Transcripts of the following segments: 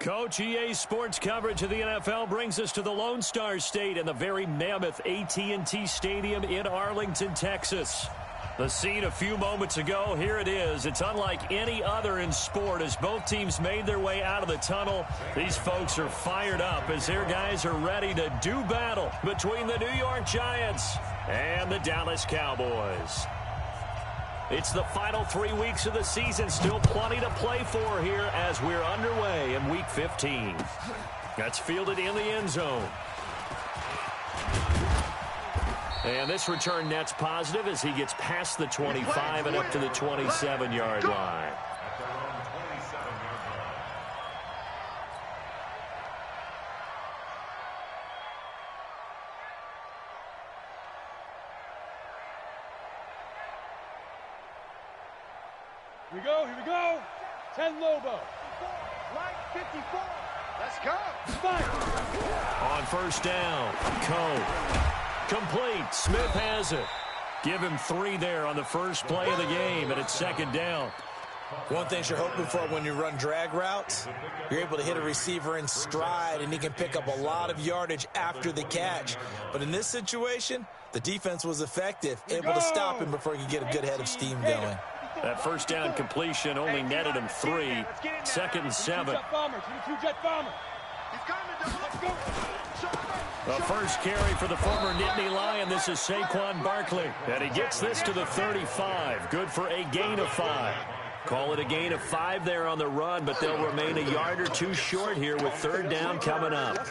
Coach, EA Sports coverage of the NFL brings us to the Lone Star State and the very mammoth AT&T Stadium in Arlington, Texas. The scene a few moments ago, here it is. It's unlike any other in sport as both teams made their way out of the tunnel. These folks are fired up as their guys are ready to do battle between the New York Giants and the Dallas Cowboys. It's the final 3 weeks of the season. Still plenty to play for here as we're underway in Week 15. That's fielded in the end zone. And this return net's positive as he gets past the 25 and up to the 27-yard line. Here we go. 10 Lobo. Line 54. Let's go. Fire. On first down, Coe. Complete. Smith has it. Give him 3 there on the first play of the game, and it's second down. One thing you're hoping for when you run drag routes, you're able to hit a receiver in stride, and he can pick up a lot of yardage after the catch. But in this situation, the defense was effective, able to stop him before he could get a good head of steam going. That first down completion only netted him 3. Second and 7. The first carry for the former Nittany Lion. This is Saquon Barkley. And he gets this to the 35. Good for a gain of 5. Call it a gain of 5 there on the run, but they'll remain a yard or 2 short here with third down coming up.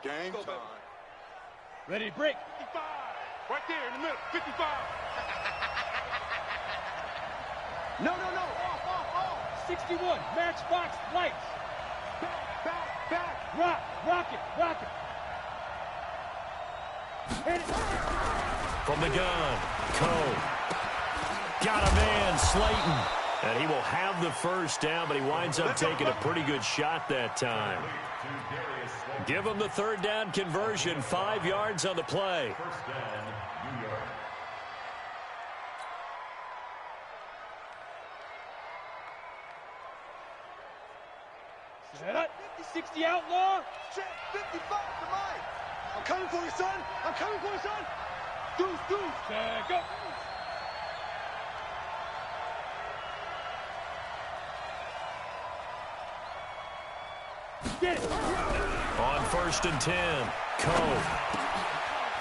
Game time. Ready to break. Right there in the middle, 55. No. Off. 61, matchbox lights. Back. Rock it. Hit it. From the gun, Coe. Got a man, Slayton. And he will have the first down, but he winds up taking a pretty good shot that time. Give him the third down conversion, 5 yards on the play. 60 outlaw. 55 to Mike. I'm coming for you, son. Deuce. Go. Get it. On first and 10, Coe.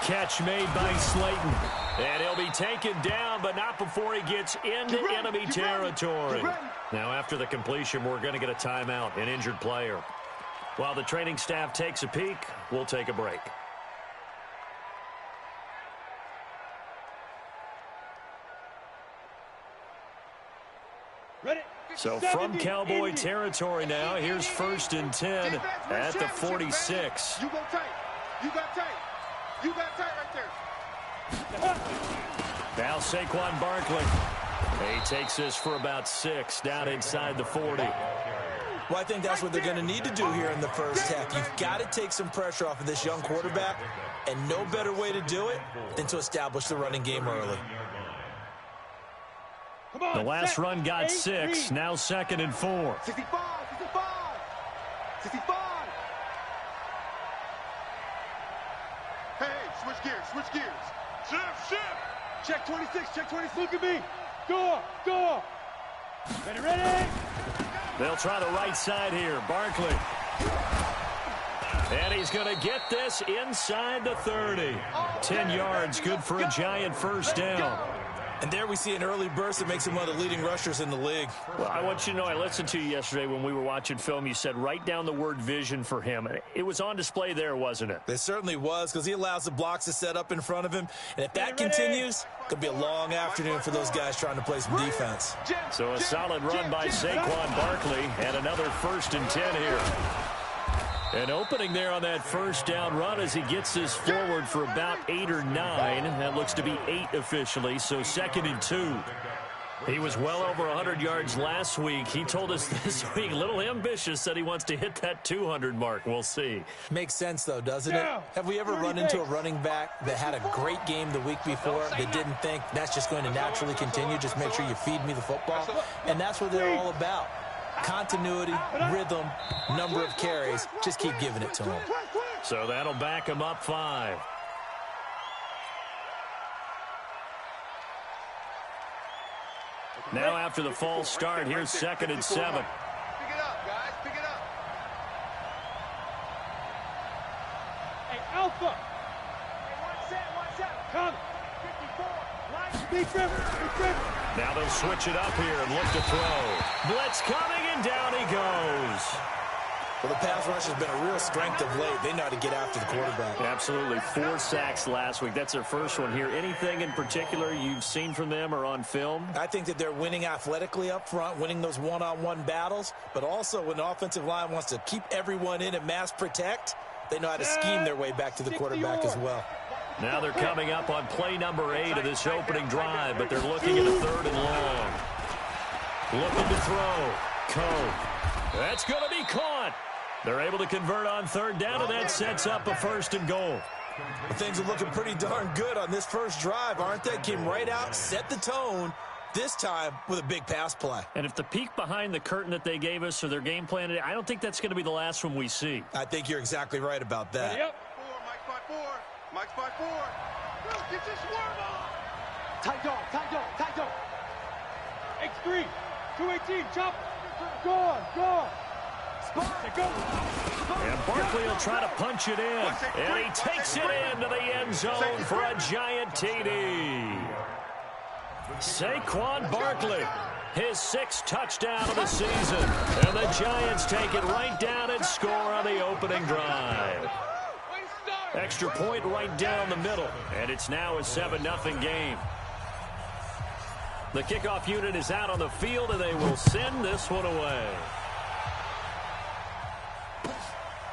Catch made by Slayton. And he'll be taken down, but not before he gets into enemy territory. Now, after the completion, we're going to get a timeout, an injured player. While the training staff takes a peek, we'll take a break. Ready? So from Cowboy territory now, here's first and 10 at the 46. You got tight right there. Now Saquon Barkley. He takes this for about 6 down inside the 40. Well, I think that's what they're going to need to do here in the first half. You've got to take some pressure off of this young quarterback, and no better way to do it than to establish the running game early. The last run got 6, now second and 4. 65. Hey, switch gears. Shift. Check 26. Look at me. Go up. Ready. They'll try the right side here. Barkley. And he's going to get this inside the 30. 10 yards, good for a Giant first down. And there we see an early burst that makes him one of the leading rushers in the league. Well, I want you to know, I listened to you yesterday when we were watching film. You said write down the word vision for him. It was on display there, wasn't it? It certainly was, because he allows the blocks to set up in front of him. And if that continues, it'll be a long afternoon for those guys trying to play some defense. So a solid run by Saquon Barkley and another first and 10 here. An opening there on that first down run as he gets this forward for about 8 or 9. That looks to be 8 officially, so second and 2. He was well over 100 yards last week. He told us this week, a little ambitious, said he wants to hit that 200 mark. We'll see. Makes sense, though, doesn't it? Have we ever run into a running back that had a great game the week before that didn't think that's just going to naturally continue? Just make sure you feed me the football. And that's what they're all about. Continuity, rhythm, number of carries. Just keep giving it to him. So that'll back him up 5. Now after the false start, here's 2nd and 7. Pick it up, guys. Pick it up. Hey, Alpha. Hey, one set. Come. 54. Right. Deep river. Now they'll switch it up here and look to throw. Blitz coming, and down he goes. Well, the pass rush has been a real strength of late. They know how to get after the quarterback. Absolutely. 4 sacks last week. That's their first one here. Anything in particular you've seen from them or on film? I think that they're winning athletically up front, winning those one-on-one battles, but also when the offensive line wants to keep everyone in and mass protect, they know how to scheme their way back to the quarterback as well. Now they're coming up on play number 8 of this opening drive, but they're looking at a 3rd and long. Looking to throw. Coe. That's going to be caught. They're able to convert on 3rd down, and that sets up a 1st and goal. Well, things are looking pretty darn good on this first drive, aren't they? Came right out, set the tone, this time with a big pass play. And if the peek behind the curtain that they gave us or their game plan, I don't think that's going to be the last one we see. I think you're exactly right about that. Yep. 4, Mike's by 4. Get your swerve on. Tight dog. X3. 218. Chop. Go on. And Barkley will try to punch it in. And he takes it into the end zone for a giant TD. Saquon Barkley, his 6th touchdown of the season. And the Giants take it right down and score on the opening drive. Extra point right down the middle. And it's now a 7-0 game. The kickoff unit is out on the field, and they will send this one away.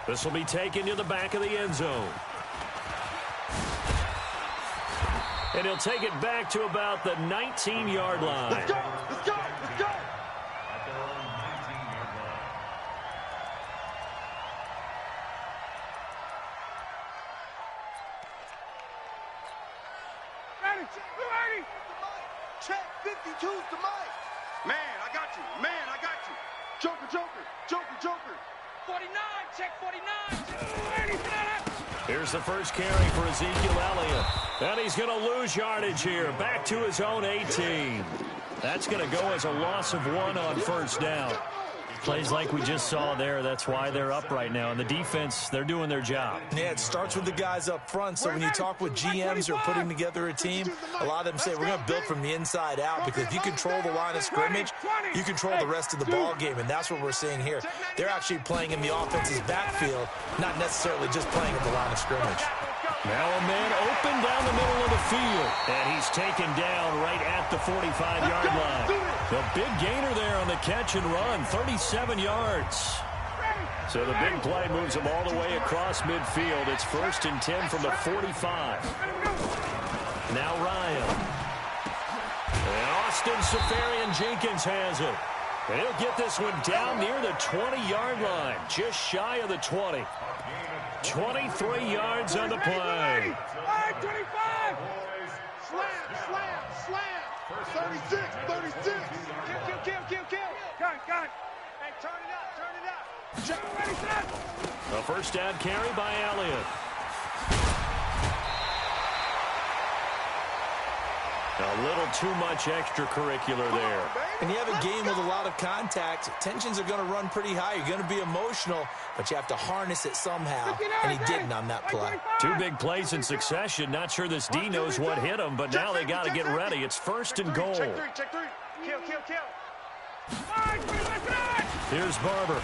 This will be taken to the back of the end zone. And he'll take it back to about the 19-yard line. Let's go. Ready. Check 52's to Mike. Man, I got you. Joker. 49. Check 49. Here's the first carry for Ezekiel Elliott. And he's going to lose yardage here. Back to his own 18. That's going to go as a loss of 1 on 1st down. Plays like we just saw there. That's why they're up right now. And the defense, they're doing their job. Yeah, it starts with the guys up front. So when you talk with GMs who are putting together a team, a lot of them say we're going to build from the inside out, because if you control the line of scrimmage, you control the rest of the ball game, and that's what we're seeing here. They're actually playing in the offense's backfield, not necessarily just playing at the line of scrimmage. Now a man open down the middle of the field. And he's taken down right at the 45-yard line. The big gainer there on the catch and run, 37 yards. So the big play moves him all the way across midfield. It's 1st and 10 from the 45. Now Ryan. And Austin Seferian-Jenkins has it. And he'll get this one down near the 20-yard line, just shy of the 20. 23 yards on the play. 25. Slam. 36. Kill. Gun. Hey, turn it up. Check, ready, set. A first down carry by Elliott. A little too much extracurricular there. And you have a game with a lot of contact. Tensions are going to run pretty high. You're going to be emotional, but you have to harness it somehow, and he didn't on that play. 2 big plays in succession. Not sure this D knows what hit him, but now they got to get ready. It's 1st and goal. Check 3. Kill. Here's Barber.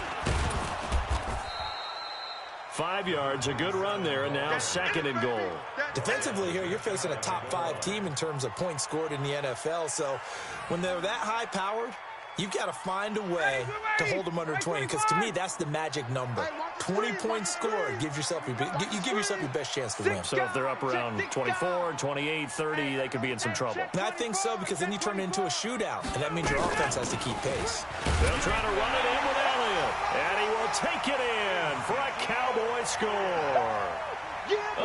5 yards, a good run there, and now 2nd and goal. Defensively here, you're facing a top 5 team in terms of points scored in the NFL, so when they're that high-powered, You've got to find a way to hold them under 20, because to me, that's the magic number. 20-point score gives yourself you give yourself your best chance to win. So if they're up around 24, 28, 30, they could be in some trouble. And I think so, because then you turn it into a shootout, and that means your offense has to keep pace. They'll try to run it in with Elliott, and he will take it in for a Cowboy score.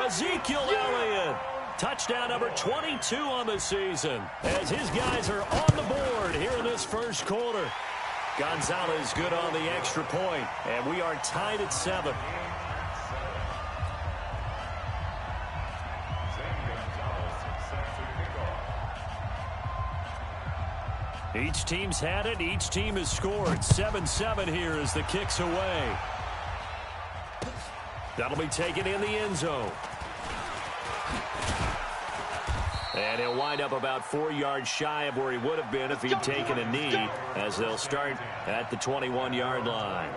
Ezekiel Elliott, touchdown number 22 on the season, as his guys are on the board here in this first quarter. Gonzalez good on the extra point, and we are tied at 7. Each team's had it. Each team has scored. 7-7 here as the kick's away. That'll be taken in the end zone. And he'll wind up about 4 yards shy of where he would have been if he'd taken a knee, as they'll start at the 21-yard line.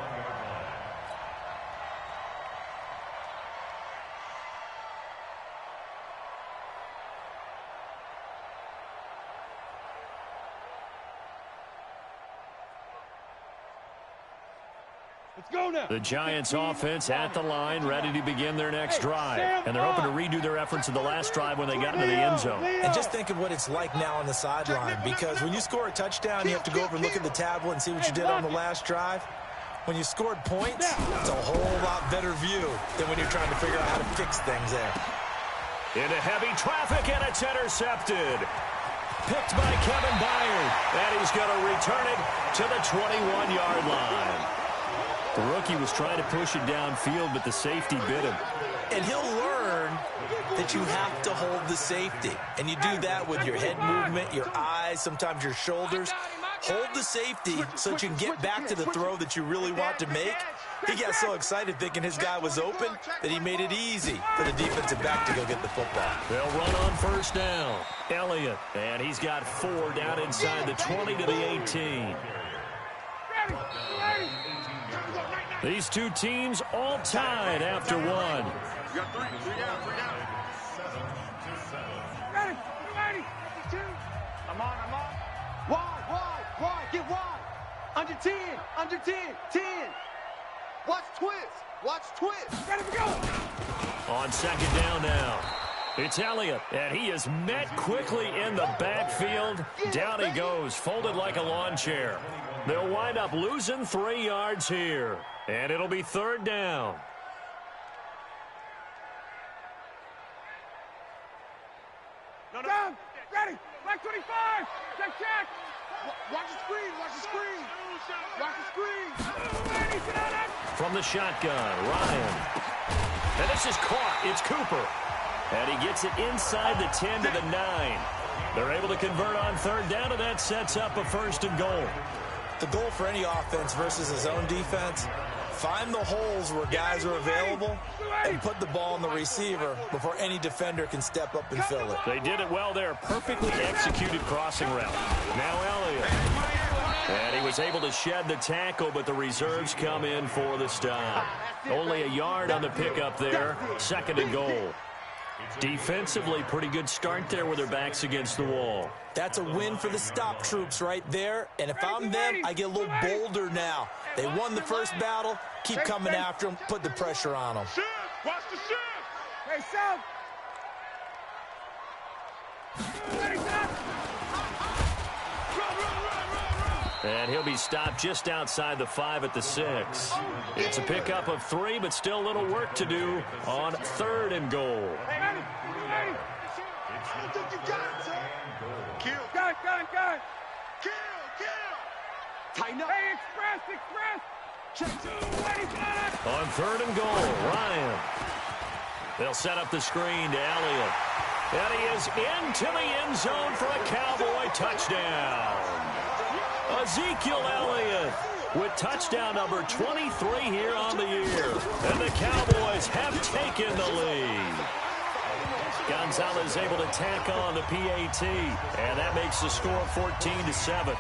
Let's go now. The Giants offense at the line, ready to begin their next drive. And they're hoping to redo their efforts in the last drive when they got into the end zone. And just think of what it's like now on the sideline, because when you score a touchdown, you have to go over and look at the tablet and see what you did on the last drive. When you scored points, it's a whole lot better view than when you're trying to figure out how to fix things there. Into heavy traffic, and it's intercepted. Picked by Kevin Byard, and he's going to return it to the 21-yard line. The rookie was trying to push it downfield, but the safety bit him. And he'll learn that you have to hold the safety. And you do that with your head movement, your eyes, sometimes your shoulders. Hold the safety so that you can get back to the throw that you really want to make. He got so excited thinking his guy was open that he made it easy for the defensive back to go get the football. They'll run on first down. Elliott, and he's got 4 down inside the 20 to the 18. These two teams all tied after 1. You got 3. 3 down. Ready. 2. I'm on. Wide. Get wide. Under 10. 10. Watch twist. Ready to go. On second down now. It's Elliott, and he is met quickly in the backfield. Down he goes, folded like a lawn chair. They'll wind up losing 3 yards here, and it'll be third down. Down. Ready. Black 25. Check. Watch the screen. From the shotgun, Ryan. And this is caught. It's Cooper. And he gets it inside the 10 to the 9. They're able to convert on third down, and that sets up a first and goal. The goal for any offense versus his own defense, find the holes where guys are available and put the ball on the receiver before any defender can step up and fill it. They did it well there. Perfectly executed crossing route. Now Elliott. And he was able to shed the tackle, but the reserves come in for the stop. Only a yard on the pickup there. Second and goal. Defensively, pretty good start there with their backs against the wall. That's a win for the stop troops right there. And if I'm them, I get a little bolder now. They won the first battle. Keep coming after them. Put the pressure on them. Shift. Watch the shift. Hey, South. Ready, South. And he'll be stopped just outside the 5 at the 6. It's a pickup of 3, but still a little work to do on third and goal. Ready. I don't think you got it, son. Kill. Gun. Kill. Tighten up. Hey, express. Check 2. Ready, South. On third and goal, Ryan. They'll set up the screen to Elliott. And he is into the end zone for a Cowboy touchdown. Ezekiel Elliott with touchdown number 23 here on the year. And the Cowboys have taken the lead. Gonzalez able to tack on the PAT. And that makes the score 14-7.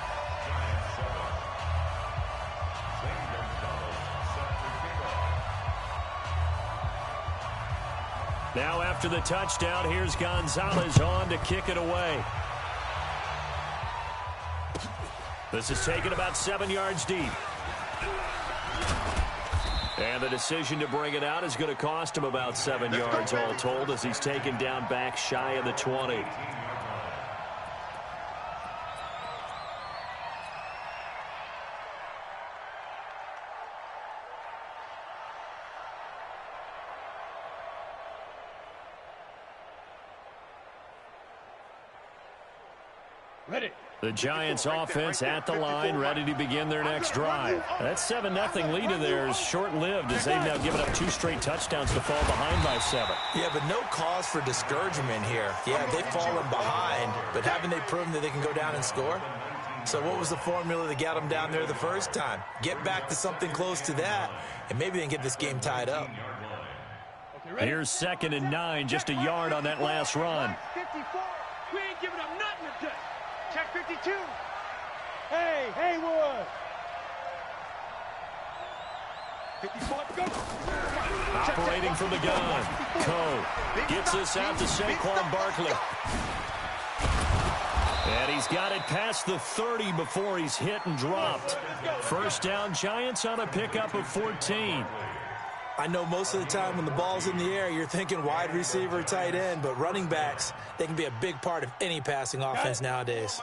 Now after the touchdown, here's Gonzalez on to kick it away. This is taken about 7 yards deep. And the decision to bring it out is going to cost him about 7 yards all told as he's taken down back shy of the 20. Ready. The Giants offense at the line, ready to begin their next drive. That 7-0 lead of theirs short-lived as they've now given up 2 straight touchdowns to fall behind by 7. Yeah, but no cause for discouragement here. Yeah, they've fallen behind, but haven't they proven that they can go down and score? So what was the formula that got them down there the first time? Get back to something close to that, and maybe they can get this game tied up. Here's 2nd and 9, just a yard on that last run. 54. We ain't giving up nothing today. Check 52. Hey, Haywood. 54, go. Operating from the gun. Coe gets this out to Saquon Barkley. And he's got it past the 30 before he's hit and dropped. First down, Giants on a pickup of 14. I know most of the time when the ball's in the air, you're thinking wide receiver, tight end, but running backs, they can be a big part of any passing offense nowadays.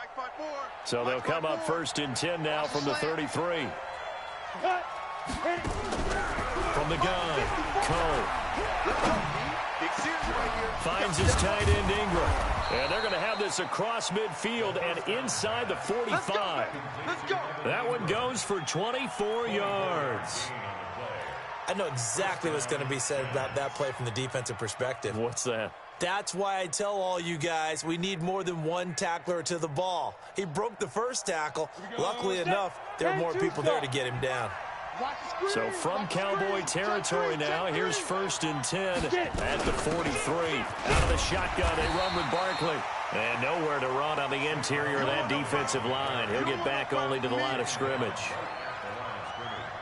So they'll come up 1st and 10 now from the 33. From the gun, Cole finds his tight end Ingram. And they're going to have this across midfield and inside the 45. That one goes for 24 yards. I know exactly what's going to be said about that play from the defensive perspective. What's that? That's why I tell all you guys we need more than one tackler to the ball. He broke the first tackle. Luckily enough, there were more people there to get him down. So from Cowboy territory now, here's 1st and 10 at the 43. Out of the shotgun, they run with Barkley. And nowhere to run on the interior of that defensive line. He'll get back only to the line of scrimmage.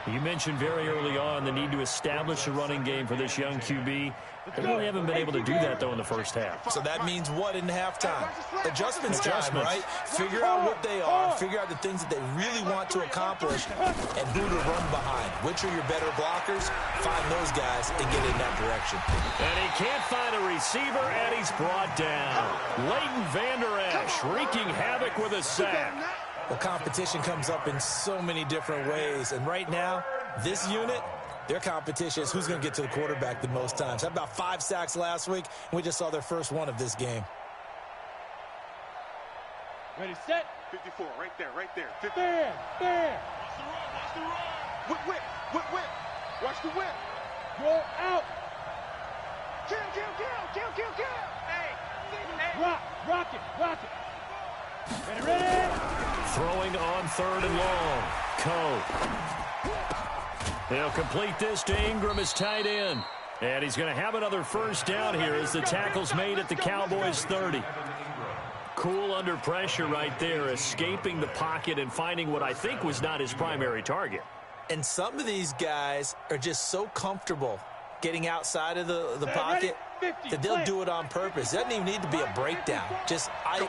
You mentioned very early on the need to establish a running game for this young QB. They really haven't been able to do that, though, in the first half. So that means what in halftime? Adjustments time, right? Figure out what they are, figure out the things that they really want to accomplish, and who to run behind. Which are your better blockers? Find those guys and get in that direction. And he can't find a receiver, and he's brought down. Leighton Vander Esch wreaking havoc with a sack. Well, competition comes up in so many different ways. And right now, this unit, their competition is who's going to get to the quarterback the most times. Had about 5 sacks last week, and we just saw their first one of this game. Ready, set. 54, right there, right there. 50. There. Watch the run. Whip. Watch the whip. Roll out. Kill. Hey. Rock it. Ready. Throwing on 3rd and long. Coe. He'll complete this to Ingram as tight end. And he's going to have another first down here as the tackle's made at the Cowboys' 30. Cool under pressure right there, escaping the pocket and finding what I think was not his primary target. And some of these guys are just so comfortable getting outside of the pocket that they'll do it on purpose. It doesn't even need to be a breakdown.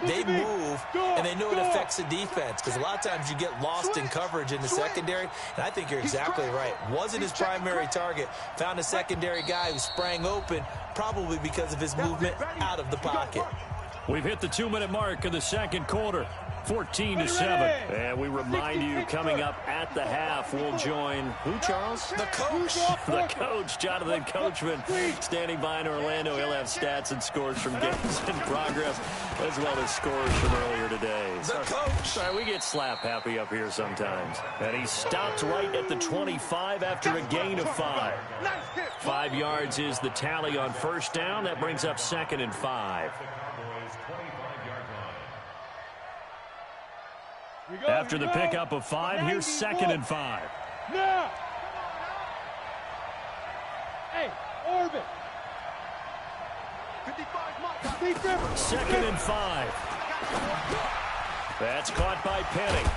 They move, and they know it affects the defense because a lot of times you get lost in coverage in the secondary, and I think you're exactly right. Wasn't his primary target. Found a secondary guy who sprang open, probably because of his movement out of the pocket. We've hit the 2-minute mark of the second quarter. 14-7. And we remind you, coming up at the half, we'll join who, Charles? The coach. The coach, Jonathan Coachman, standing by in Orlando. He'll have stats and scores from games in progress, as well as scores from earlier today. The coach. Sorry, we get slap happy up here sometimes. And he stopped right at the 25 after a gain of 5. 5 yards is the tally on first down. That brings up 2nd and 5. After the pickup of 5, here's 2nd and 5. Now! Hey, orbit! 2nd and 5. That's caught by Penny.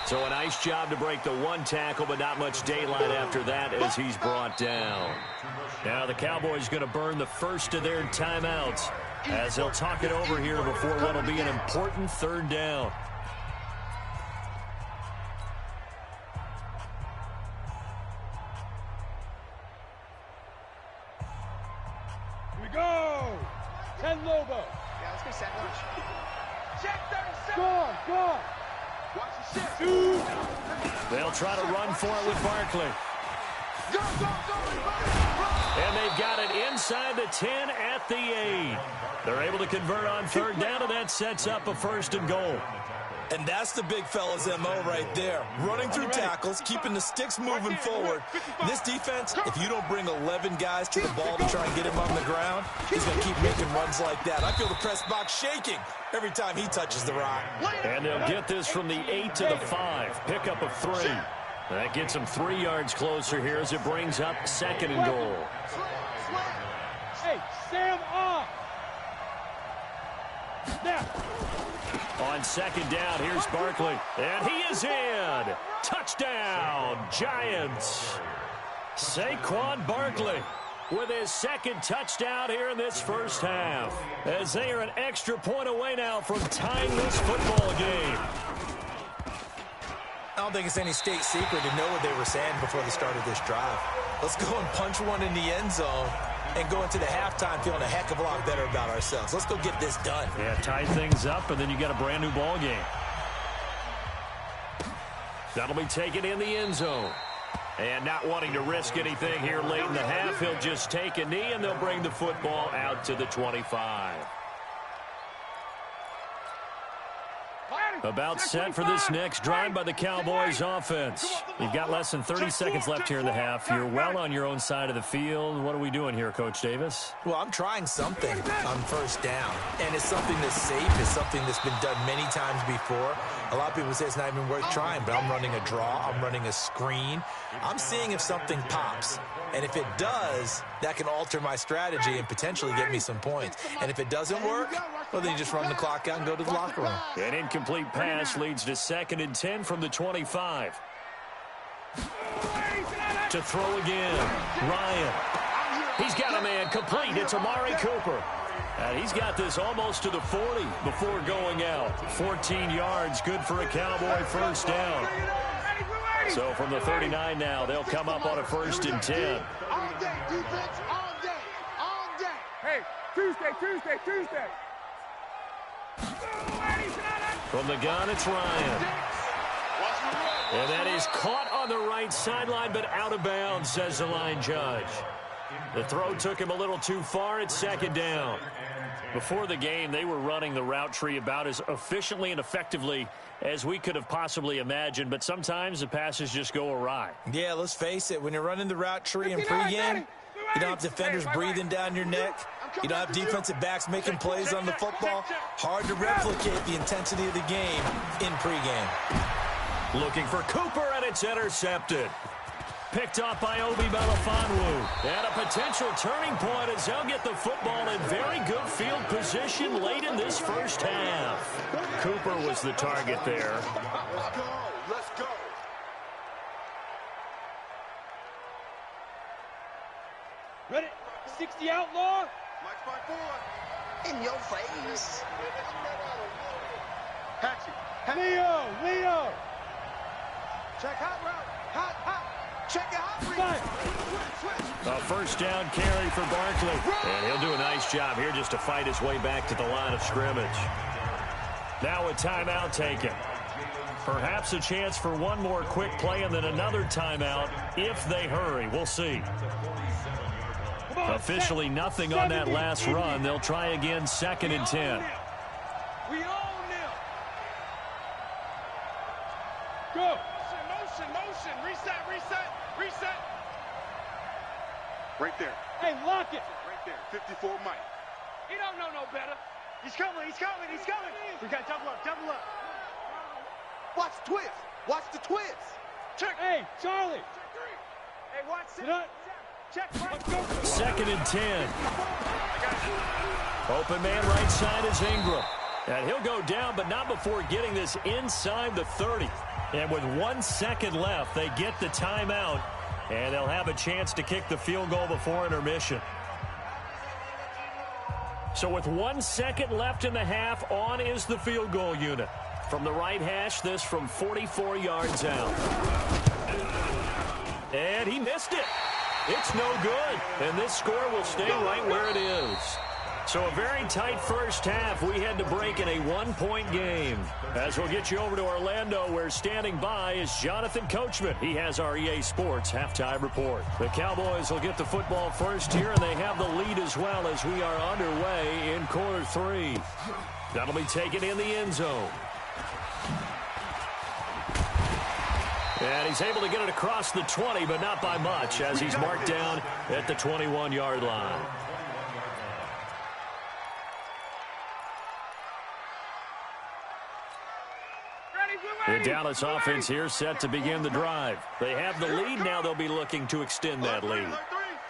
So a nice job to break the 1 tackle, but not much daylight after that as he's brought down. Now the Cowboys going to burn the first of their timeouts as they'll talk it over here before what will be an important 3rd down. Go! 10 Lobo. Yeah, let's go sandwich. Check 37. Go. Watch the shit. They'll try to run for it with Barkley. Go, run. And they've got it inside the 10 at the 8. They're able to convert on third down, and that sets up a 1st and goal. And that's the big fella's MO right there. Running through tackles, keeping the sticks moving forward. This defense, if you don't bring 11 guys to the ball to try and get him on the ground, he's going to keep making runs like that. I feel the press box shaking every time he touches the rock. And they'll get this from the 8 to the 5. Pickup of 3. That gets them 3 yards closer here as it brings up 2nd and goal. Hey, Sam off. Now. On 2nd down, here's Barkley. And he is in. Touchdown, Giants. Saquon Barkley with his 2nd touchdown here in this first half, as they are an extra point away now from tying this football game. I don't think it's any state secret to know what they were saying before the start of this drive. Let's go and punch one in the end zone and go into the halftime feeling a heck of a lot better about ourselves. Let's go get this done. Yeah, tie things up, and then you got a brand new ball game. That'll be taken in the end zone. And not wanting to risk anything here late in the half, he'll just take a knee, and they'll bring the football out to the 25. About set for this next drive by the Cowboys offense. You've got less than 30 seconds left here in the half. You're well on your own side of the field. What are we doing here, Coach Davis? Well, I'm trying something on 1st down, and it's something that's safe. It's something that's been done many times before. A lot of people say it's not even worth trying, but I'm running a draw. I'm running a screen. I'm seeing if something pops. And if it does, that can alter my strategy and potentially get me some points. And if it doesn't work, well, then you just run the clock out and go to the locker room. An incomplete pass leads to 2nd and 10 from the 25. To throw again, Ryan. He's got a man complete. It's Amari Cooper. And he's got this almost to the 40 before going out. 14 yards, good for a Cowboy 1st down. So from the 39 now, they'll come up on a 1st and 10. All day, defense, all day. Hey, Tuesday. From the gun, it's Ryan. And that is caught on the right sideline, but out of bounds, says the line judge. The throw took him a little too far. It's 2nd down. Before the game, they were running the route tree about as efficiently and effectively as we could have possibly imagined, but sometimes the passes just go awry. Yeah, let's face it. When you're running the route tree in pregame, you don't have defenders breathing down your neck. You don't have defensive backs making plays on the football. Hard to replicate the intensity of the game in pregame. Looking for Cooper, and it's intercepted. Picked off by Obi Melifonwu. And a potential turning point as they'll get the football in very good field position late in this first half. Cooper was the target there. Let's go. Ready? 60 outlaw. Mike's by 4. In your face. Hatchet. Leo. Check hot route. Hot. Check it out. A 1st down carry for Barkley. And he'll do a nice job here just to fight his way back to the line of scrimmage. Now a timeout taken. Perhaps a chance for one more quick play and then another timeout if they hurry. We'll see. Officially nothing on that last run. They'll try again 2nd and 10. We own them. Go. Motion. Reset. Right there. Hey, lock it. Right there. 54 Mike. He don't know no better. He's coming. We got double up. Watch the twist. Check. Hey, Charlie. Hey, watch it. Check. Let's go. 2nd and 10. Open man right side is Ingram. And he'll go down, but not before getting this inside the 30. And with 1 second left, they get the timeout, and they'll have a chance to kick the field goal before intermission. So with 1 second left in the half, on is the field goal unit. From the right hash, this from 44 yards out. And he missed it. It's no good, and this score will stay right where it is. So a very tight first half. We had to break in a one-point game. As we'll get you over to Orlando, where standing by is Jonathan Coachman. He has our EA Sports halftime report. The Cowboys will get the football first here, and they have the lead as well as we are underway in quarter 3. That'll be taken in the end zone. And he's able to get it across the 20, but not by much, as he's marked down at the 21-yard line. The Dallas offense here set to begin the drive. They have the lead. Now they'll be looking to extend that lead.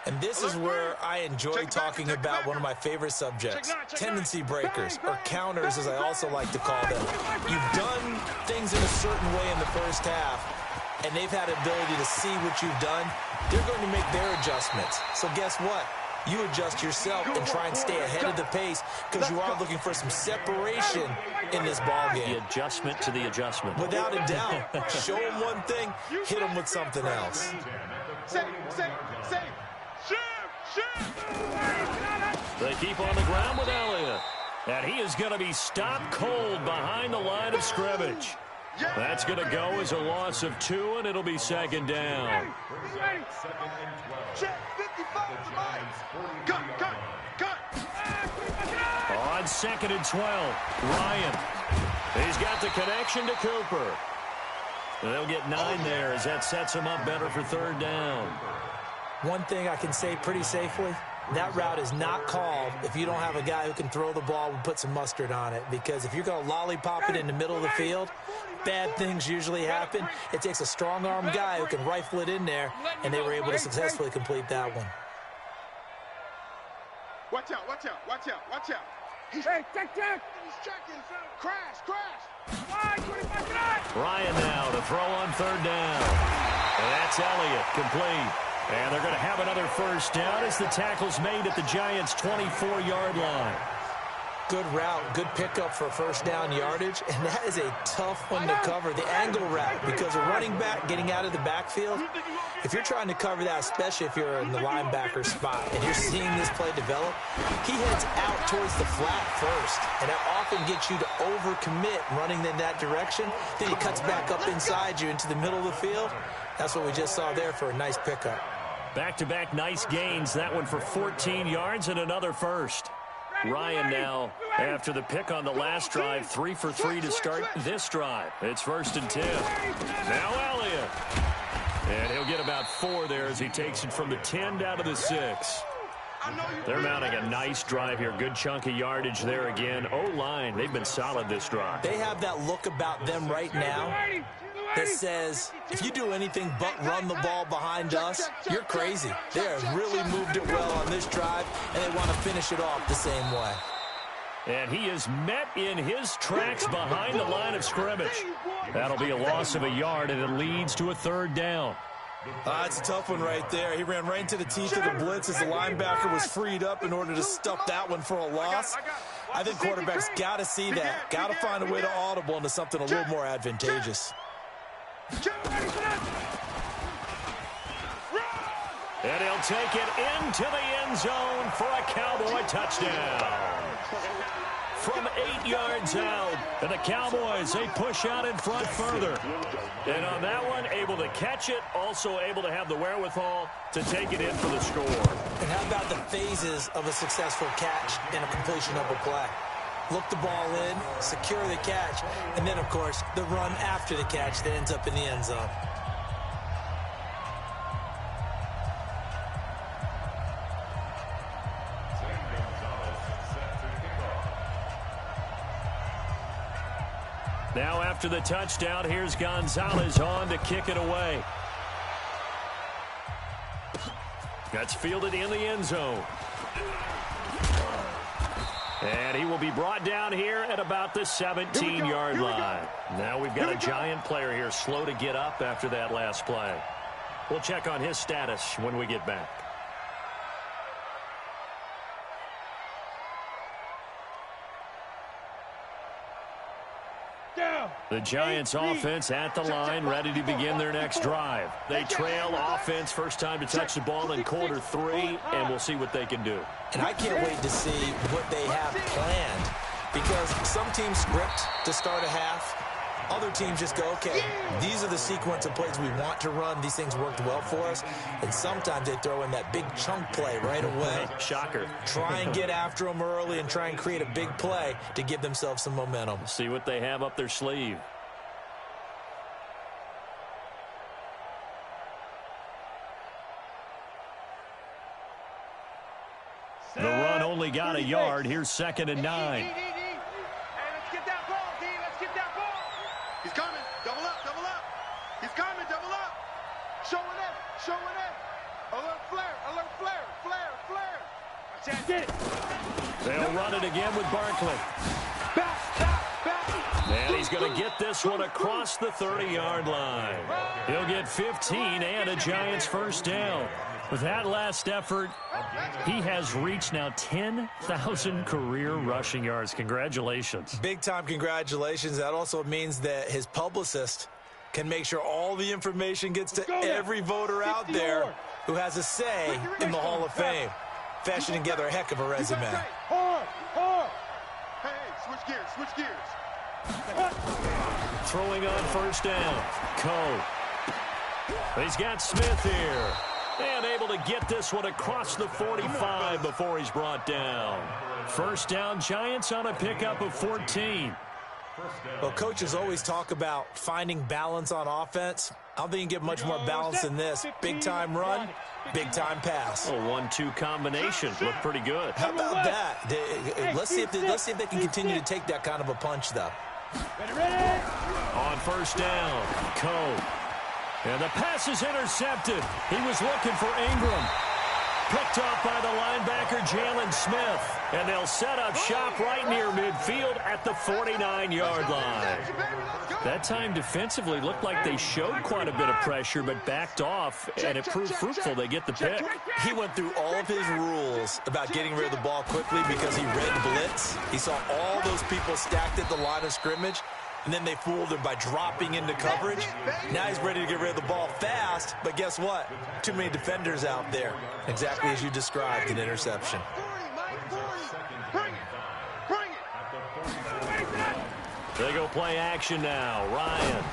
And this is where I enjoy talking about one of my favorite subjects, tendency breakers, or counters as I also like to call them. You've done things in a certain way in the first half, and they've had ability to see what you've done. They're going to make their adjustments. So guess what? You adjust yourself and try and stay ahead of the pace because you are looking for some separation in this ball game. The adjustment to the adjustment. Without a doubt. Show them one thing, hit them with something else. They keep on the ground with Elliott. And he is going to be stopped cold behind the line of scrimmage. That's going to go as a loss of 2, and it'll be second down. On 2nd and 12, Ryan. He's got the connection to Cooper. They'll get 9 there as that sets him up better for third down. One thing I can say pretty safely, that route is not called if you don't have a guy who can throw the ball and put some mustard on it. Because if you're going to lollipop it in the middle of the field, bad things usually happen. It takes a strong-arm guy who can rifle it in there, and they were able to successfully complete that one. Watch out, watch out, watch out, watch out. He's check. He's checking. Crash. Ryan now to throw on third down. And that's Elliott, complete. And they're going to have another first down as the tackle's made at the Giants' 24-yard line. Good route, good pickup for first down yardage, and that is a tough one to cover, the angle route, because a running back getting out of the backfield, if you're trying to cover that, especially if you're in the linebacker spot and you're seeing this play develop, he heads out towards the flat first, and that often gets you to overcommit running in that direction. Then he cuts back up inside you into the middle of the field. That's what we just saw there for a nice pickup. Back-to-back nice gains, that one for 14 yards and another first. Ryan now, after the pick on the last drive, 3 for 3 to start this drive. It's 1st and 10. Now Elliott. And he'll get about 4 there as he takes it from the 10 down to the 6. They're mounting a nice drive here. Good chunk of yardage there again. O-line, they've been solid this drive. They have that look about them right now that says, if you do anything but run the ball behind us, you're crazy. They have really moved it well on this drive, and they want to finish it off the same way. And he is met in his tracks behind the line of scrimmage. That'll be a loss of a yard, and it leads to a third down. It's a tough one right there. He ran right into the teeth of the blitz as the linebacker was freed up in order to stuff that one for a loss. I think quarterbacks got to see that. Got to find a way to audible into something a little more advantageous. And he'll take it into the end zone for a Cowboy touchdown. From 8 yards out, and the Cowboys, they push out in front further. And on that one, able to catch it, also able to have the wherewithal to take it in for the score. And how about the phases of a successful catch and a completion of a play? Look the ball in, secure the catch, and then, of course, the run after the catch that ends up in the end zone. Now after the touchdown, here's Gonzalez on to kick it away. That's fielded in the end zone. And he will be brought down here at about the 17-yard line. Now we've got a Giant player here slow to get up after that last play. We'll check on his status when we get back. Down. The Giants offense at the line, ready to begin their next drive. They trail offense, first time to touch the ball in quarter 3, and we'll see what they can do. And I can't wait to see what they have planned, because some teams script to start a half. Other teams just go, okay, these are the sequence of plays we want to run. These things worked well for us. And sometimes they throw in that big chunk play right away. Shocker. Try and get after them early and try and create a big play to give themselves some momentum. See what they have up their sleeve. The run only got a yard. Here's 2nd and 9. Hey, let's get that ball, D. Let's get that ball. He's coming. Double up, double up. He's coming, double up. Showing up, showing up. Alert flare, alert flare, flare, flare. Watch that, get it. They'll run it again with Barkley. Back. And he's going to get this one across the 30-yard line. He'll get 15 and a Giants first down. With that last effort, he has reached now 10,000 career rushing yards. Congratulations. Big-time congratulations. That also means that his publicist can make sure all the information gets to every voter out there who has a say in the Hall of Fame. Fashioning together a heck of a resume. Hard. Hey, switch gears, switch gears. Throwing on first down. Coe. He's got Smith here. And able to get this one across the 45 before he's brought down. First down, Giants on a pickup of 14. Well, coaches always talk about finding balance on offense. I don't think you can get much more balance than this. Big-time run, big-time pass. A 1-2 combination. Looked pretty good. How about that? Let's see if they can continue to take that kind of a punch, though. On first down, Coe. And the pass is intercepted. He was looking for Ingram. Picked off by the linebacker, Jalen Smith. And they'll set up shop right near midfield at the 49-yard line. That time defensively looked like they showed quite a bit of pressure, but backed off, and it proved fruitful. They get the pick. He went through all of his rules about getting rid of the ball quickly because he read blitz. He saw all those people stacked at the line of scrimmage, and then they fooled him by dropping into coverage. Now he's ready to get rid of the ball fast, but guess what? Too many defenders out there. Exactly as you described, an interception. They go play action now. Ryan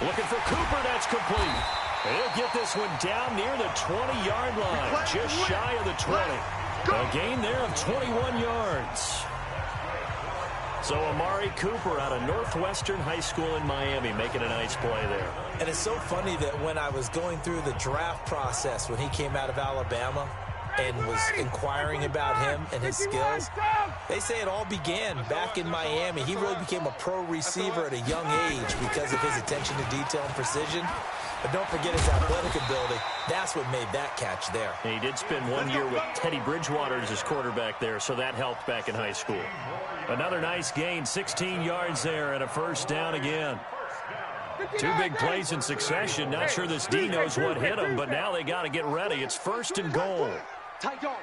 looking for Cooper. That's complete. He'll get this one down near the 20-yard line, just shy of the 20. A gain there of 21 yards. So Amari Cooper out of Northwestern High School in Miami making a nice play there. And it's so funny that when I was going through the draft process when he came out of Alabama and was inquiring about him and his skills, they say it all began back in Miami. He really became a pro receiver at a young age because of his attention to detail and precision. But don't forget his athletic ability. That's what made that catch there. And he did spend 1 year with Teddy Bridgewater as his quarterback there, so that helped back in high school. Another nice gain, 16 yards there and a first down again. Two big plays in succession. Not sure this D knows what hit him, but now they got to get ready. It's 1st and goal. Tight dog.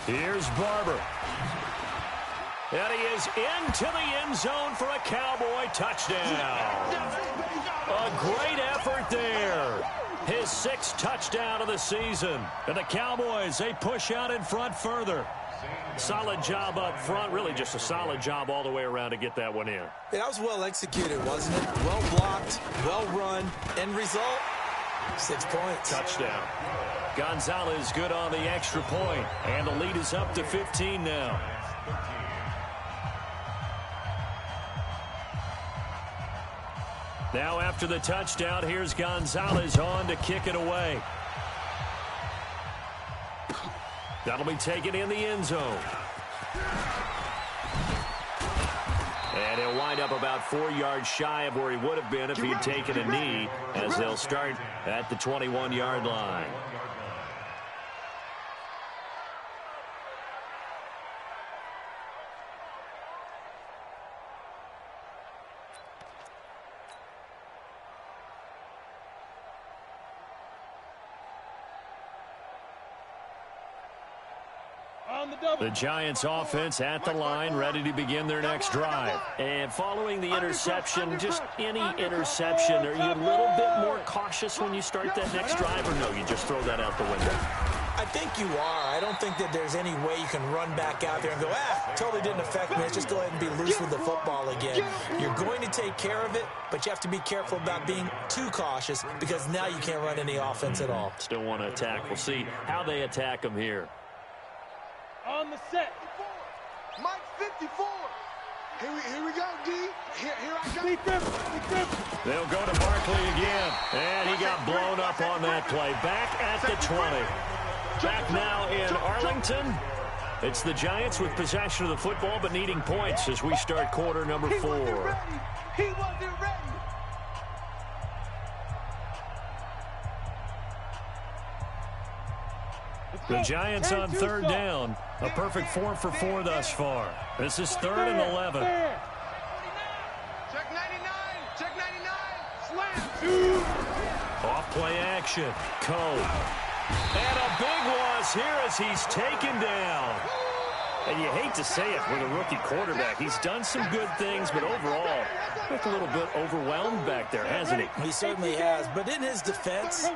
Here's Barber. And he is into the end zone for a Cowboy touchdown. A great effort there. His 6th touchdown of the season. And the Cowboys, they push out in front further. Solid job up front. Really just a solid job all the way around to get that one in. Yeah, that was well executed, wasn't it? Well blocked, well run. End result, 6 points. Touchdown. Gonzalez good on the extra point. And the lead is up to 15 now. Now after the touchdown, here's Gonzalez on to kick it away. That'll be taken in the end zone. And he'll wind up about 4 yards shy of where he would have been if he had taken a knee, as they'll start at the 21-yard line. The Giants offense at the line, ready to begin their next drive. And following the interception, just any interception, are you a little bit more cautious when you start that next drive, or no, you just throw that out the window? I think you are. I don't think that there's any way you can run back out there and go, totally didn't affect me. Let's just go ahead and be loose with the football again. You're going to take care of it, but you have to be careful about being too cautious because now you can't run any offense at all. Still want to attack. We'll see how they attack them here. On the set. Mike 54. Here we go, D. Here I go. They'll go to Barkley again. And he got blown up on that play. Back at the 20. Back now in Arlington. It's the Giants with possession of the football but needing points as we start quarter number 4. He wasn't ready. The Giants on third down. A perfect 4 for 4 thus far. This is 3rd and 11. Check 99. Check 99. Slam. Off play action. Cole. And a big loss here as he's taken down. And you hate to say it with a rookie quarterback. He's done some good things, but overall, looked a little bit overwhelmed back there, hasn't he? He certainly has. But in his defense,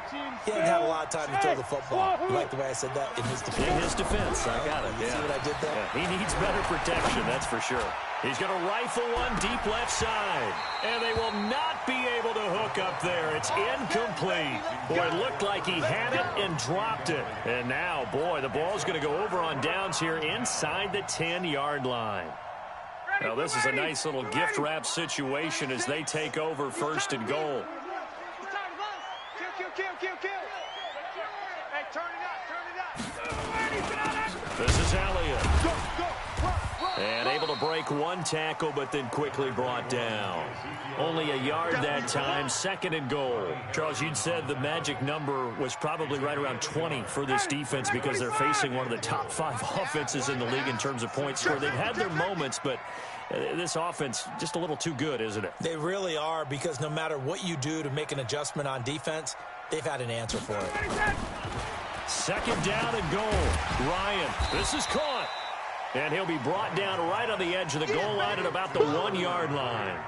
he hasn't had a lot of time to throw the football. You like the way I said that? In his defense. In his defense. I got it. You see what I did there? Yeah, he needs better protection, that's for sure. He's going to rifle one deep left side. And they will not be able to hook up there. It's incomplete. Boy, it looked like he had it and dropped it. And now, boy, the ball's going to go over on downs here inside the 10-yard line. Now, this is a nice little gift wrap situation as they take over 1st and goal. Kill. Hey, turn it up. This is Elliott. And able to break one tackle, but then quickly brought down. Only a yard that time, 2nd and goal. Charles, you'd said the magic number was probably right around 20 for this defense because they're facing one of the top 5 offenses in the league in terms of points scored. They've had their moments, but this offense just a little too good, isn't it? They really are, because no matter what you do to make an adjustment on defense, they've had an answer for it. 2nd down and goal. Ryan, this is caught. And he'll be brought down right on the edge of the goal line at about the 1-yard line.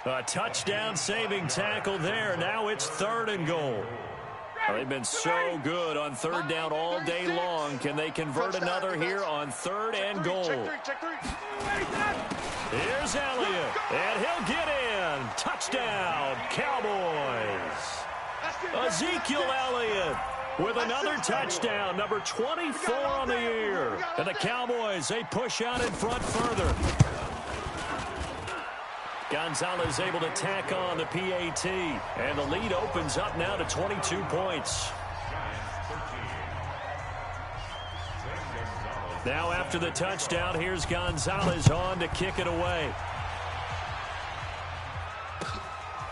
A touchdown-saving tackle there. Now it's 3rd and goal. They've been so good on 3rd down all day long. Can they convert another here on 3rd and goal? Check 3. Here's Elliott, and he'll get in. Touchdown, Cowboys. Ezekiel Elliott with another touchdown, number 24 on the year. And the Cowboys, they push out in front further. Gonzalez able to tack on the PAT. And the lead opens up now to 22 points. Now after the touchdown, here's Gonzalez on to kick it away.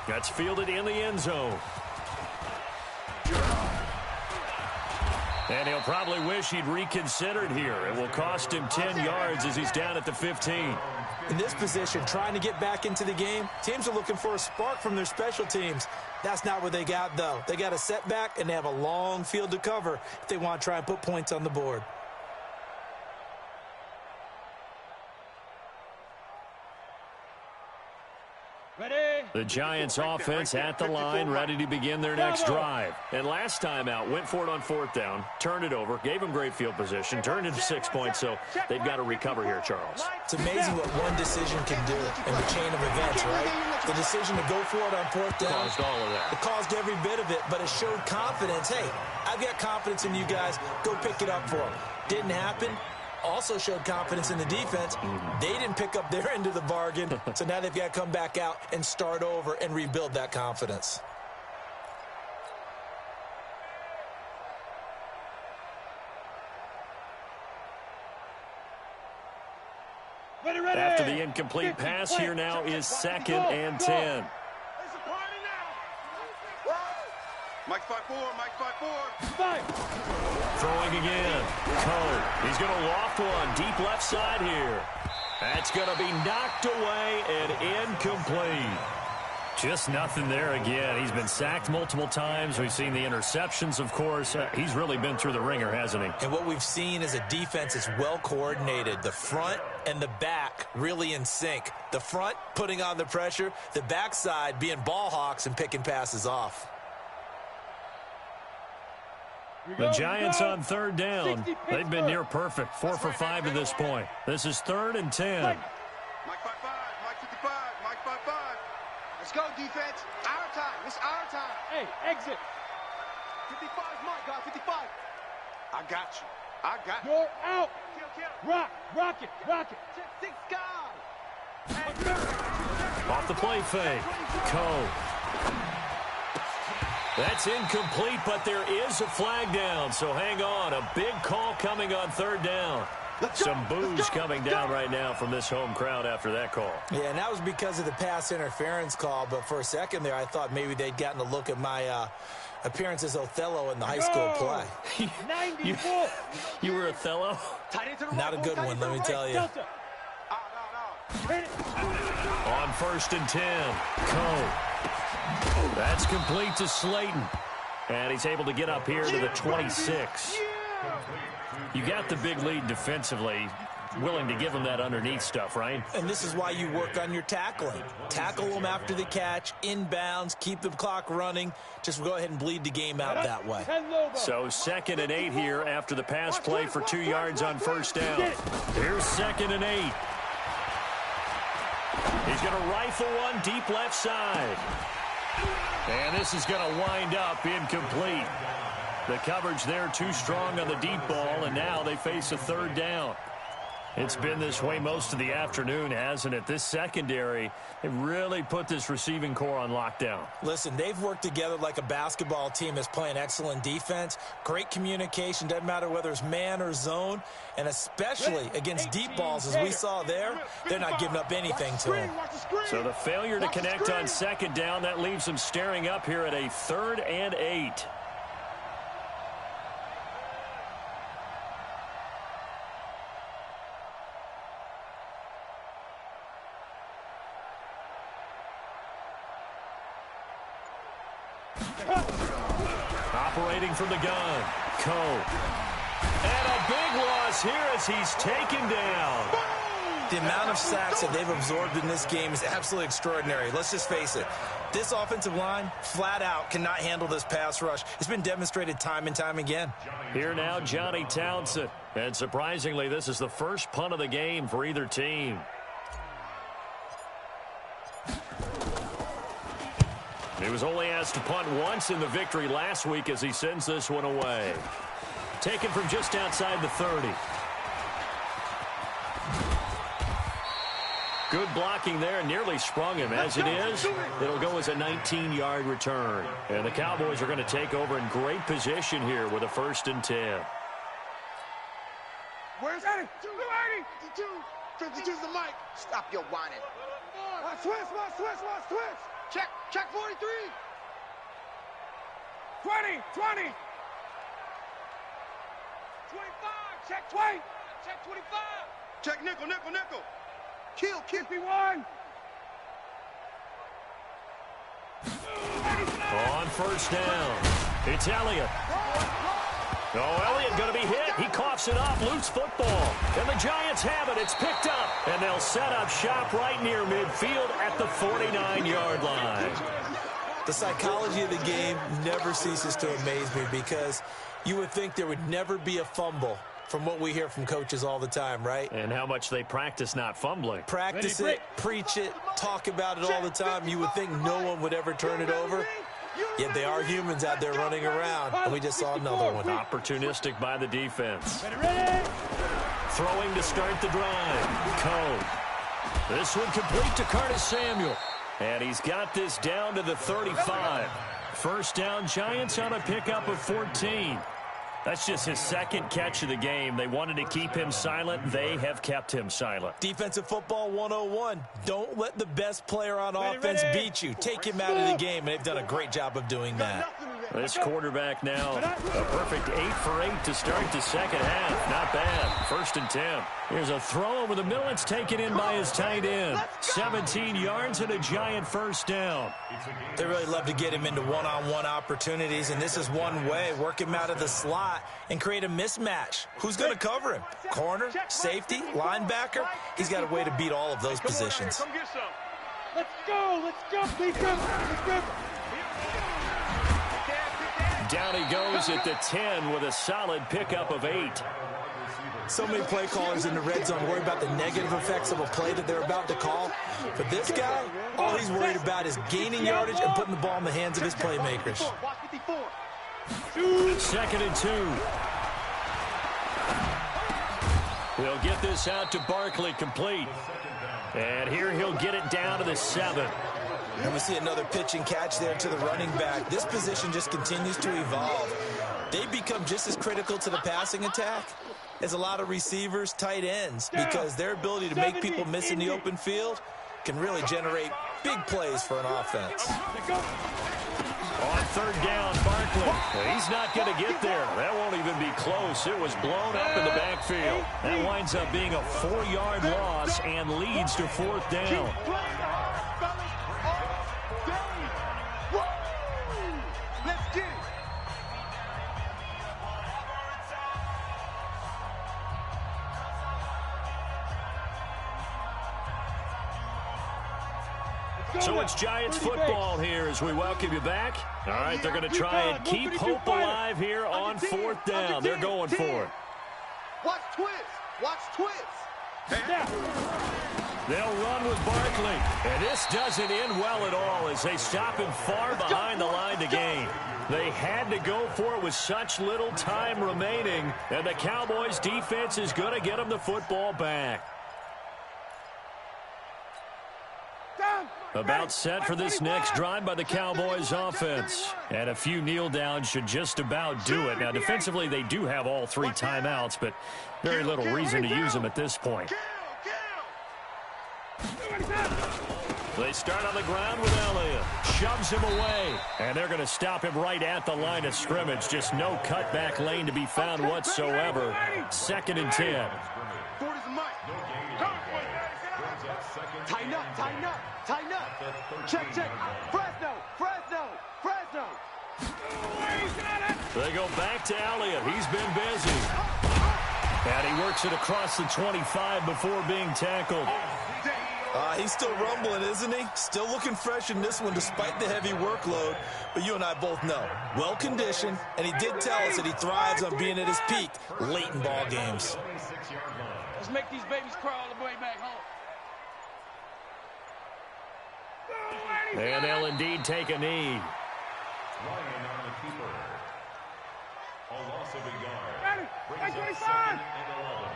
That's fielded in the end zone. And he'll probably wish he'd reconsidered here. It will cost him 10 yards as he's down at the 15. In this position, trying to get back into the game, teams are looking for a spark from their special teams. That's not what they got, though. They got a setback, and they have a long field to cover if they want to try and put points on the board. The Giants offense at the line, ready to begin their next drive. And last time out, went for it on 4th down, turned it over, gave them great field position, turned it to 6 points, so they've got to recover here, Charles. It's amazing what one decision can do in the chain of events, right? The decision to go for it on 4th down. Caused all of that. It caused every bit of it, but it showed confidence. Hey, I've got confidence in you guys. Go pick it up for them. Didn't happen. Also showed confidence in the defense. They didn't pick up their end of the bargain, so now they've got to come back out and start over and rebuild that confidence. After the incomplete pass, here now is 2nd and 10. Mike 5-4, Mike 5-4. Throwing again. Cole. He's going to loft one deep left side here. That's going to be knocked away and incomplete. Just nothing there again. He's been sacked multiple times. We've seen the interceptions, of course. He's really been through the ringer, hasn't he? And what we've seen is a defense that's well coordinated. The front and the back really in sync. The front putting on the pressure, the backside being ball hawks and picking passes off. The Giants on third down. They've been near perfect. 4 for 5 to this point. This is 3rd and 10. Mike 5-5, Mike 55, Mike 5-5. Let's go, defense. Our time. It's our time. Hey, exit. 55 is mine, God. 55. I got you. I got you. You're out. Kill. Rock it. Six guys. Off the play fake. Coe. That's incomplete, but there is a flag down, so hang on. A big call coming on 3rd down. Some boos coming down right now from this home crowd after that call. Yeah, and that was because of the pass interference call, but for a second there I thought maybe they'd gotten a look at my appearance as Othello in the high school play. 94. You were Othello? Not a good one, let me tell you. Delta. On 1st and 10. Coe. That's complete to Slayton. And he's able to get up here to the 26. You got the big lead defensively. Willing to give him that underneath stuff, right? And this is why you work on your tackling. Tackle them after the catch, inbounds, keep the clock running. Just go ahead and bleed the game out that way. So 2nd and 8 here after the pass play for 2 yards on 1st down. Here's 2nd and 8. He's going to rifle one deep left side. And this is going to wind up incomplete. The coverage there too strong on the deep ball, and now they face a 3rd down. It's been this way most of the afternoon, hasn't it? This secondary, they really put this receiving core on lockdown. Listen, they've worked together like a basketball team that's playing excellent defense. Great communication, doesn't matter whether it's man or zone, and especially against deep balls, as we saw there, they're not giving up anything to them. So the failure to connect on 2nd down, that leaves them staring up here at a 3rd and 8. Operating from the gun, Coe. And a big loss here as he's taken down. The amount of sacks that they've absorbed in this game is absolutely extraordinary. Let's just face it. This offensive line, flat out, cannot handle this pass rush. It's been demonstrated time and time again. Here now, Johnny Townsend. And surprisingly, this is the first punt of the game for either team. He was only asked to punt once in the victory last week as he sends this one away. Taken from just outside the 30. Good blocking there, nearly sprung him. As it is, it'll go as a 19-yard return. And the Cowboys are going to take over in great position here with a 1st and 10. Where's that? 52's the mic. Stop your whining. Watch twist. Check 43. 20. 25. Check 20. Check 25. Check nickel. Kill. 51. On 1st down, it's Elliott. Elliott going to be hit. He coughs it up, loose football. And the Giants have it. It's picked up. And they'll set up shop right near midfield at the 49-yard line. The psychology of the game never ceases to amaze me because you would think there would never be a fumble from what we hear from coaches all the time, right? And how much they practice not fumbling. Practice it, preach it, talk about it all the time. You would think no one would ever turn it over. Yet they are humans out there running around, and we just saw another one. Opportunistic by the defense. Throwing to start the drive. Coe. This one complete to Curtis Samuel. And he's got this down to the 35. 1st down, Giants on a pickup of 14. That's just his 2nd catch of the game. They wanted to keep him silent. They have kept him silent. Defensive football 101. Don't let the best player on offense beat you. Take him out of the game, and they've done a great job of doing that. This quarterback now, a perfect 8 for 8 to start the second half. Not bad. 1st and 10. Here's a throw over the middle. It's taken in by his tight end. 17 yards and a giant first down. They really love to get him into one-on-one opportunities, and this is one way. Work him out of the slot and create a mismatch. Who's going to cover him? Corner, safety, linebacker? He's got a way to beat all of those positions. Come get some. Let's go. Let's go. Please go. Let's go. Down he goes at the 10 with a solid pickup of 8. So many play callers in the red zone worry about the negative effects of a play that they're about to call. But this guy, all he's worried about is gaining yardage and putting the ball in the hands of his playmakers. 2nd and 2. He'll get this out to Barkley, complete. And here he'll get it down to the 7. And we see another pitch and catch there to the running back. This position just continues to evolve. They become just as critical to the passing attack as a lot of receivers, tight ends, because their ability to make people miss in the open field can really generate big plays for an offense. On 3rd down, Barkley. He's not going to get there. That won't even be close. It was blown up in the backfield. That winds up being a 4-yard loss and leads to 4th down. Let's get it. So it's Giants football here as we welcome you back. All right, they're going to try and keep hope alive here on 4th down. They're going for it. Watch twist. Watch twist. They'll run with Barkley. And this doesn't end well at all as they stop him far behind the line to gain. They had to go for it with such little time remaining. And the Cowboys defense is going to get them the football back. About set for this next drive by the Cowboys offense. And a few kneel downs should just about do it. Now, defensively, they do have all 3 timeouts, but very little reason to use them at this point. They start on the ground with Elliott. Shoves him away. And they're going to stop him right at the line of scrimmage. Just no cutback lane to be found whatsoever. 2nd and 10. Tighten up, tighten up, tighten up. Check, check. Fresno, Fresno, Fresno. They go back to Elliott. He's been busy. And he works it across the 25 before being tackled. He's still rumbling, isn't he? Still looking fresh in this one despite the heavy workload. But you and I both know, well-conditioned, and he did tell us that he thrives on being at his peak late in ball games. Let's make these babies cry all the way back home. And they'll indeed take a knee. Ryan on the keeper. A loss of a yard. Brings up 2nd and 11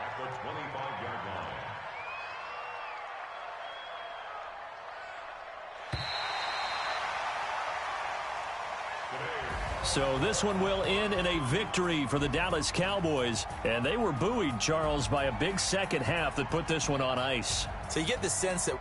at the 25-yard line. So this one will end in a victory for the Dallas Cowboys. And they were buoyed, Charles, by a big second half that put this one on ice. So you get the sense that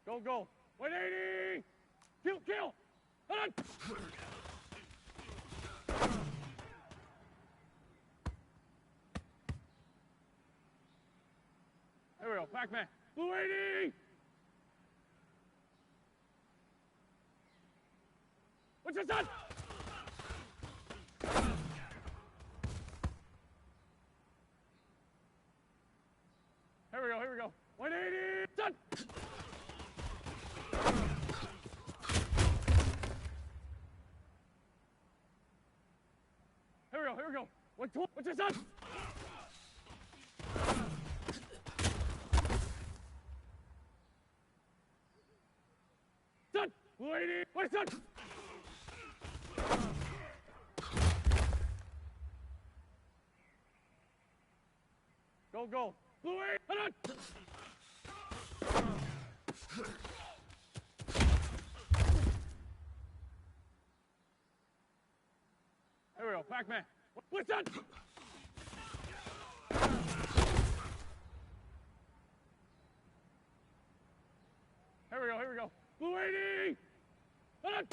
Go, go. 180! Kill, kill! Hold on! There we go, Pac-Man. Blue 80! What's your son? Here we go, here we go. 180! Done! Here we go, here we go. What's your son? Done! 180! What's your son? Go, go. Blue 80! Hold on! Here we go, Pac-Man. What's that? Here we go, here we go. Blue 80! Hold on!